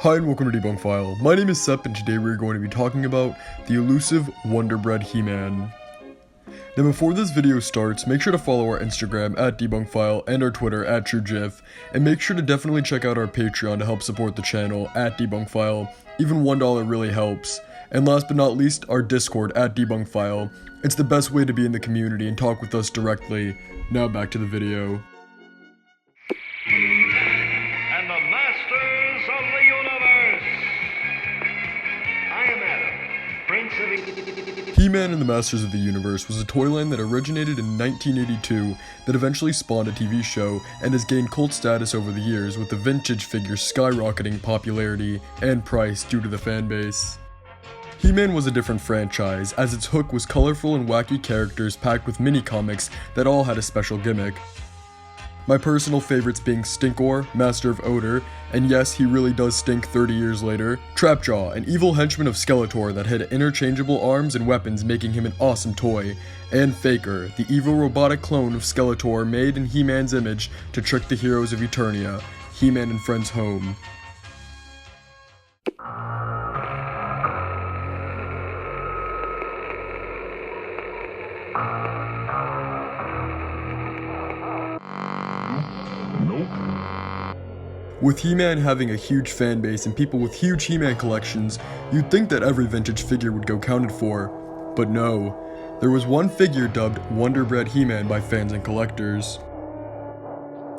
Hi and welcome to Debunk File. My name is Sep and today we're going to be talking about the elusive WonderBread He Man. Now before this video starts, make sure to follow our Instagram at DebunkFile and our Twitter at TrueGif, and make sure to definitely check out our Patreon to help support the channel at DebunkFile. Even $1 really helps. And last but not least, our Discord at DebunkFile. It's the best way to be in the community and talk with us directly. Now back to the video. And the masters of the universe. I am Adam, Prince of He-Man and the Masters of the Universe was a toy line that originated in 1982 that eventually spawned a TV show and has gained cult status over the years, with the vintage figure skyrocketing popularity and price due to the fan base. He-Man was a different franchise, as its hook was colorful and wacky characters packed with mini-comics that all had a special gimmick. My personal favorites being Stinkor, Master of Odor, and yes, he really does stink 30 years later, Trapjaw, an evil henchman of Skeletor that had interchangeable arms and weapons, making him an awesome toy, and Faker, the evil robotic clone of Skeletor made in He-Man's image to trick the heroes of Eternia, He-Man and Friends home. With He-Man having a huge fan base and people with huge He-Man collections, you'd think that every vintage figure would go counted for. But no, there was one figure dubbed WonderBread He Man by fans and collectors.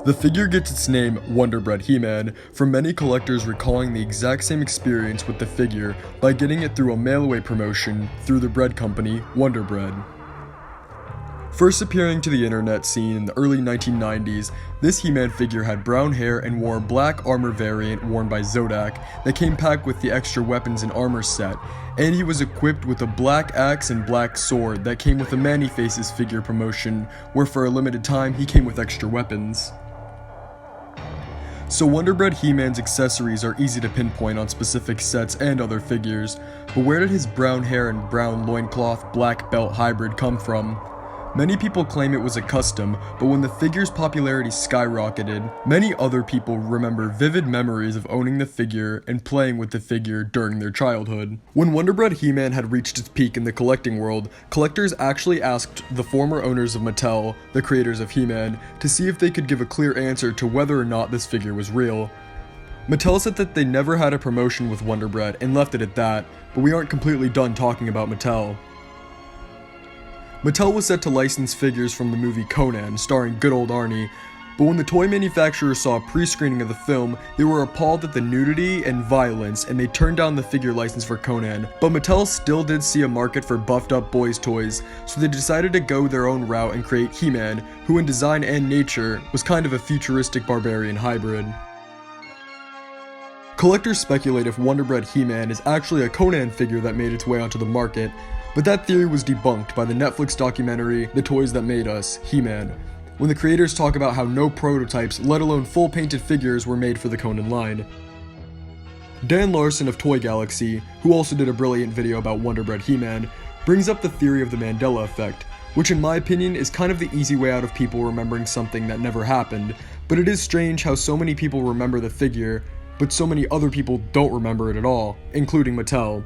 The figure gets its name, WonderBread He Man, from many collectors recalling the exact same experience with the figure by getting it through a mail-away promotion through the bread company, WonderBread. First appearing to the internet scene in the early 1990s, this He-Man figure had brown hair and wore a black armor variant worn by Zodak that came packed with the extra weapons and armor set, and he was equipped with a black axe and black sword that came with a Man-E-Faces figure promotion, where for a limited time he came with extra weapons. So WonderBread He-Man's accessories are easy to pinpoint on specific sets and other figures, but where did his brown hair and brown loincloth black belt hybrid come from? Many people claim it was a custom, but when the figure's popularity skyrocketed, many other people remember vivid memories of owning the figure and playing with the figure during their childhood. When WonderBread He Man had reached its peak in the collecting world, collectors actually asked the former owners of Mattel, the creators of He Man, to see if they could give a clear answer to whether or not this figure was real. Mattel said that they never had a promotion with WonderBread and left it at that, but we aren't completely done talking about Mattel. Mattel was set to license figures from the movie Conan, starring good old Arnie, but when the toy manufacturer saw a pre-screening of the film, they were appalled at the nudity and violence, and they turned down the figure license for Conan. But Mattel still did see a market for buffed up boys' toys, so they decided to go their own route and create He Man, who in design and nature was kind of a futuristic barbarian hybrid. Collectors speculate if WonderBread He Man is actually a Conan figure that made its way onto the market, but that theory was debunked by the Netflix documentary The Toys That Made Us, He Man, when the creators talk about how no prototypes, let alone full painted figures, were made for the Conan line. Dan Larson of Toy Galaxy, who also did a brilliant video about WonderBread He Man, brings up the theory of the Mandela effect, which in my opinion is kind of the easy way out of people remembering something that never happened, but it is strange how so many people remember the figure, but so many other people don't remember it at all, including Mattel.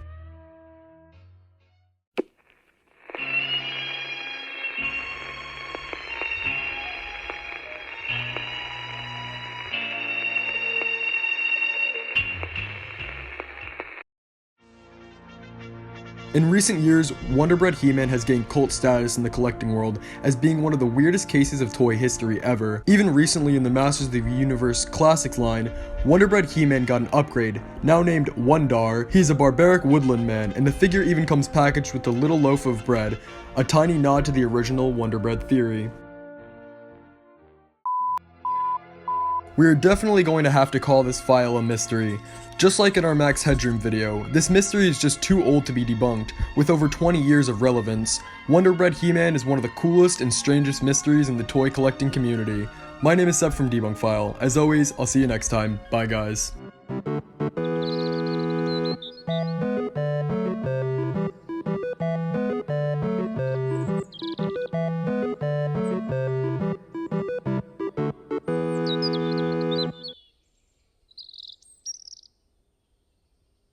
In recent years, WonderBread He Man has gained cult status in the collecting world as being one of the weirdest cases of toy history ever. Even recently in the Masters of the Universe Classics line, WonderBread He Man got an upgrade, now named Wondar. He's a barbaric woodland man, and the figure even comes packaged with a little loaf of bread, a tiny nod to the original WonderBread theory. We are definitely going to have to call this file a mystery. Just like in our Max Headroom video, this mystery is just too old to be debunked, with over 20 years of relevance. WonderBread He Man is one of the coolest and strangest mysteries in the toy collecting community. My name is Sep from Debunk File. As always, I'll see you next time. Bye guys.